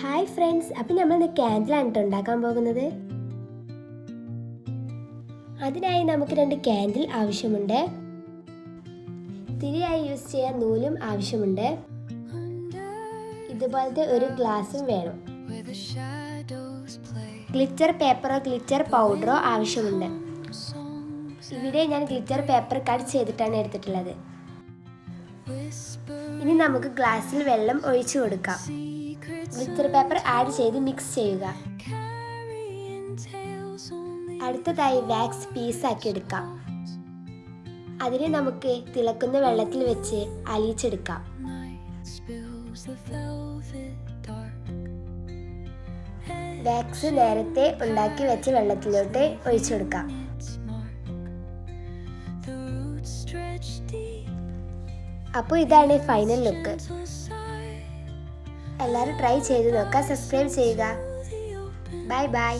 Hi friends, അപ്പം നമ്മൾ ക്യാൻഡിലാണ് കേട്ടോ ഉണ്ടാക്കാൻ പോകുന്നത്. അതിനായി നമുക്ക് 2 ക്യാൻഡിൽ ആവശ്യമുണ്ട്. തിരിയായി യൂസ് ചെയ്യാൻ നൂലും ആവശ്യമുണ്ട്. ഇതുപോലത്തെ ഒരു ഗ്ലാസും വേണം. ഗ്ലിറ്റർ പേപ്പറോ ഗ്ലിറ്റർ പൗഡറോ ആവശ്യമുണ്ട്. ഇവിടെ ഞാൻ ഗ്ലിറ്റർ പേപ്പർ കട്ട് ചെയ്തിട്ടാണ് എടുത്തിട്ടുള്ളത്. ഇനി നമുക്ക് ഗ്ലാസ്സിൽ വെള്ളം ഒഴിച്ചു കൊടുക്കാം. ഗ്ലിറ്റർ പേപ്പർ ആഡ് ചെയ്ത് മിക്സ് ചെയ്യുക. അടുത്തതായി വാക്സ് പീസാക്കി എടുക്കാം. അതിനെ നമുക്ക് തിളക്കുന്ന വെള്ളത്തിൽ വെച്ച് അലിയിച്ചെടുക്കാം. വാക്സ് നേരത്തെ ഉണ്ടാക്കി വെച്ച വെള്ളത്തിലോട്ട് ഒഴിച്ചു കൊടുക്കാം. അപ്പോൾ ഇതാണ് ഫൈനൽ ലുക്ക്. എല്ലാവരും ട്രൈ ചെയ്ത് നോക്കുക. സബ്സ്ക്രൈബ് ചെയ്യുക. Bye bye.